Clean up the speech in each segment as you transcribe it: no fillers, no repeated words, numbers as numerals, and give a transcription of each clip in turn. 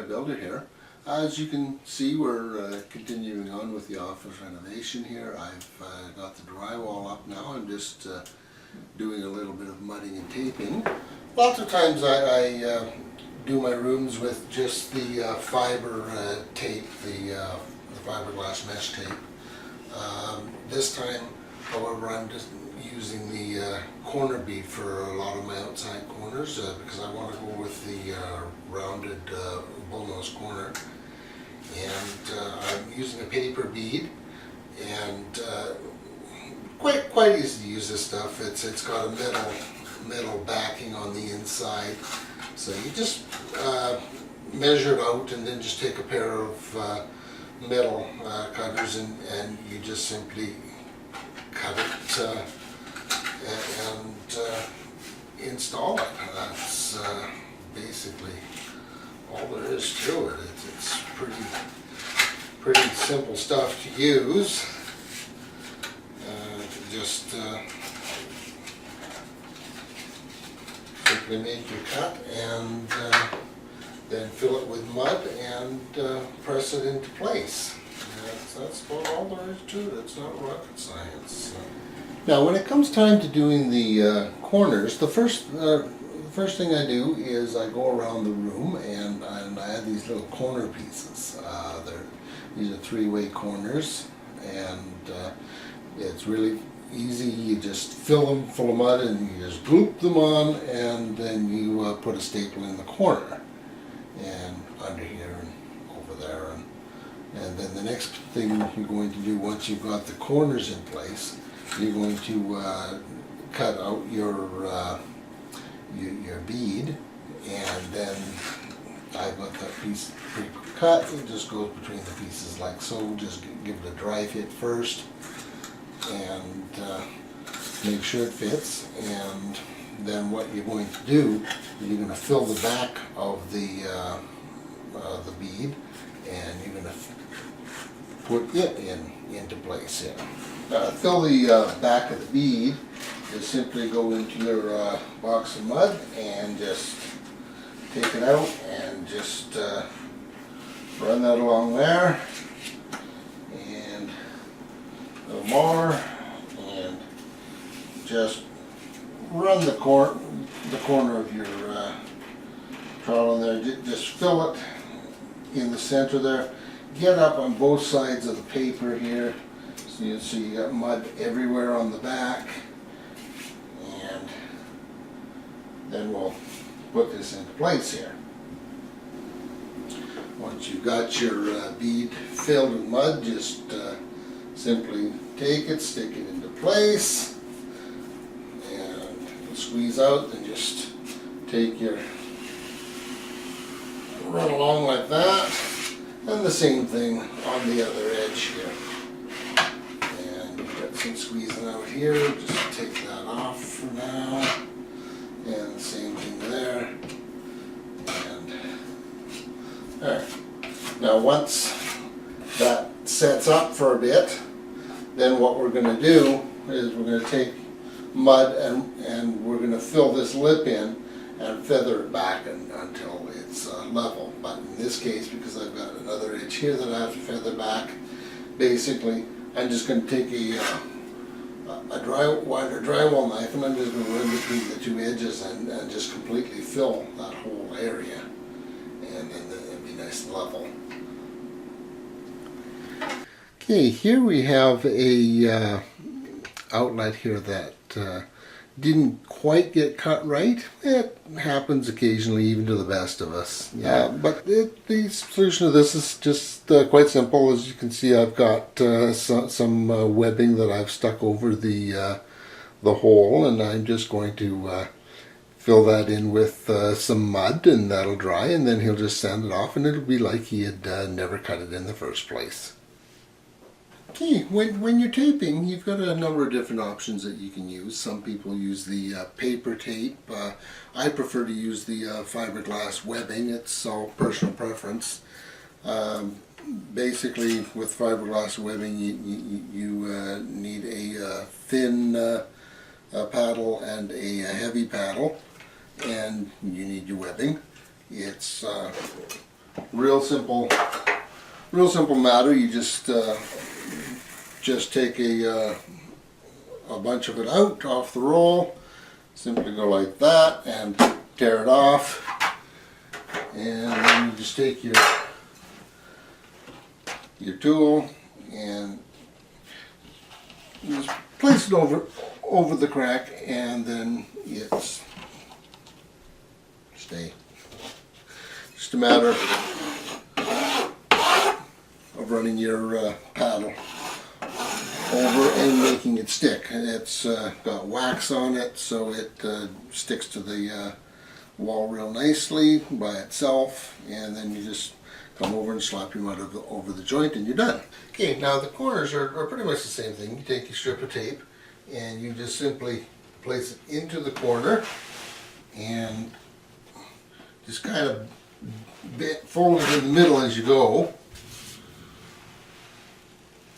builder here. As you can see, we're continuing on with the office renovation here. I've got the drywall up now. I'm just doing a little bit of mudding and taping. Lots of times I do my rooms with just the fiber tape, the fiberglass mesh tape. This time, however, I'm just using the corner bead for a lot of my outside corners because I want to go with the rounded bullnose corner. And I'm using a paper bead, and quite easy to use this stuff. It's got a metal backing on the inside, so you just measure it out and then just take a pair of metal cutters and you just simply cut it and install it. That's basically all there is to it. It's pretty simple stuff to use. Just simply make your cut and then fill it with mud and press it into place. That's about all there is to it. It's not rocket science. Now, when it comes time to doing the corners, the first thing I do is I go around the room and I add these little corner pieces. These are three-way corners, and it's really easy. You just fill them full of mud and you just gloop them on, and then you put a staple in the corner and under here and over there, and then the next thing you're going to do once you've got the corners in place, you're going to cut out your bead, and then I've got that piece pre-cut. It just goes between the pieces like so. Just give it a dry fit first and make sure it fits, and then what you're going to do is you're going to fill the back of the bead, and you're going to put it into place here. Fill the back of the bead. Just simply go into your box of mud and just take it out and just run that along there, and a little more, and just run the corner of your trowel in there. Just fill it in the center there. Get up on both sides of the paper here, so you got mud everywhere on the back, and then we'll put this into place here. Once you've got your bead filled with mud, just simply take it, stick it into place, and squeeze out, and just take your run along like that, and the same thing on the other edge here. And you've got some squeezing out here, just take that off for now, and the same thing there, and there. Now once that sets up for a bit, then what we're going to do is we're going to take mud and we're going to fill this lip in and feather it back until it's level. But in this case, because I've got another edge here that I have to feather back, basically I'm just going to take a wider drywall knife, and I'm just going to run between the two edges and just completely fill that whole area, and then it'll be nice and level. Okay, here we have a outlet here that didn't quite get cut right. It happens occasionally, even to the best of us. Yeah, but the solution to this is just quite simple. As you can see, I've got some webbing that I've stuck over the hole, and I'm just going to fill that in with some mud, and that'll dry, and then he'll just sand it off, and it'll be like he had never cut it in the first place. Okay, when you're taping, you've got a number of different options that you can use. Some people use the paper tape. I prefer to use the fiberglass webbing. It's all personal preference. Basically, with fiberglass webbing, you need a thin paddle and a heavy paddle, and you need your webbing. It's Real simple matter. You just take a bunch of it out off the roll. Simply go like that and tear it off, and then you just take your tool and just place it over the crack, and then it's stay. Just a matter of running your paddle over and making it stick. And it's got wax on it, so it sticks to the wall real nicely by itself, and then you just come over and slap your mud over the joint and you're done. Okay, now the corners are pretty much the same thing. You take your strip of tape and you just simply place it into the corner and just kind of fold it in the middle as you go,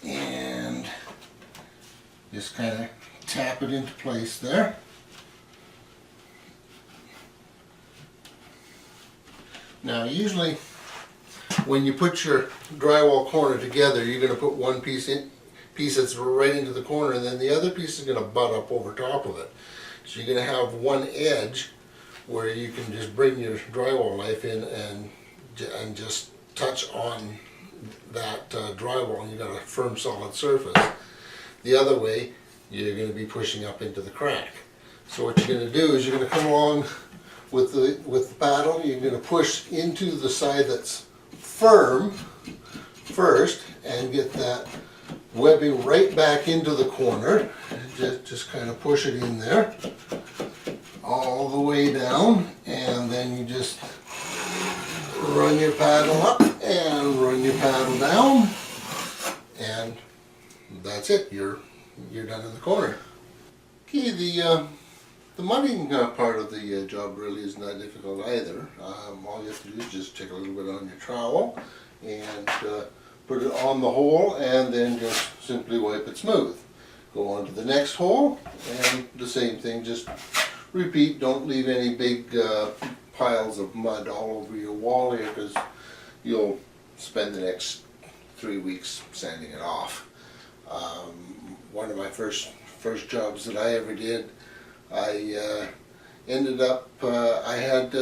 and just kind of tap it into place there. Now usually when you put your drywall corner together, you're going to put one piece that's right into the corner, and then the other piece is going to butt up over top of it. So you're going to have one edge where you can just bring your drywall knife in and just touch on that drywall, and you've got a firm solid surface. The other way, you're going to be pushing up into the crack. So what you're going to do is you're going to come along with the paddle. You're going to push into the side that's firm first and get that webbing right back into the corner. Just kind of push it in there all the way down, and then you just run your paddle up and run your paddle down, and that's it. You're done in the corner. Okay, the mudding part of the job really isn't that difficult either. All you have to do is just take a little bit on your trowel and put it on the hole, and then just simply wipe it smooth. Go on to the next hole, and the same thing, just repeat. Don't leave any big piles of mud all over your wall here, because you'll spend the next 3 weeks sanding it off. One of my first jobs that I ever did, I ended up, I had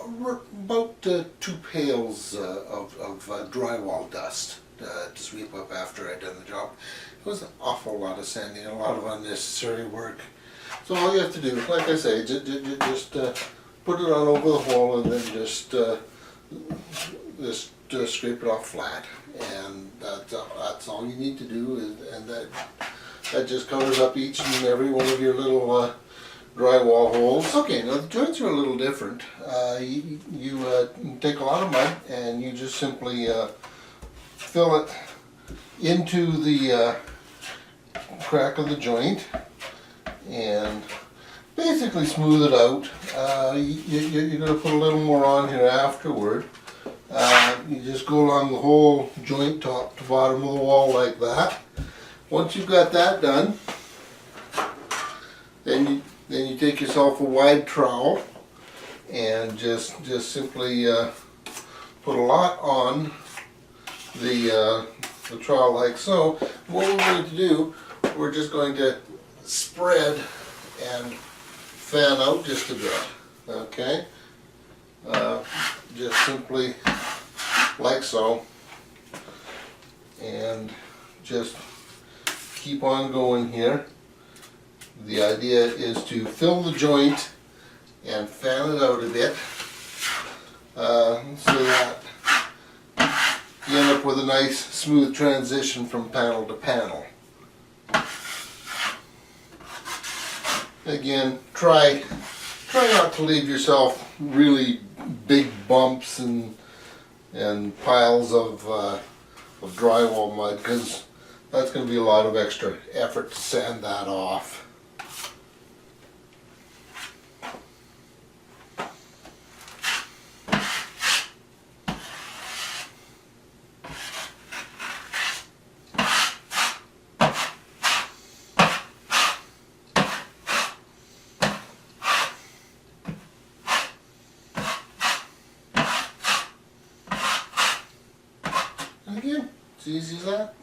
about 2 pails of drywall dust to sweep up after I'd done the job. It was an awful lot of sanding, a lot of unnecessary work. So all you have to do, like I say, just put it on over the hole, and then just scrape it off flat, and that's all you need to do, and that just covers up each and every one of your little drywall holes. Okay, now the joints are a little different. You take a lot of mud and you just simply fill it into the crack of the joint and basically smooth it out. You're going to put a little more on here afterward. You just go along the whole joint, top to bottom of the wall like that. Once you've got that done, then you take yourself a wide trowel and just simply put a lot on the trowel like so. What we're going to do, we're just going to spread and fan out just a bit. Okay, just simply like so, and just keep on going here. The idea is to fill the joint and fan it out a bit, so that you end up with a nice smooth transition from panel to panel. Again, try not to leave yourself really big bumps and piles of drywall mud, because that's going to be a lot of extra effort to sand that off. And again, it's easy as that.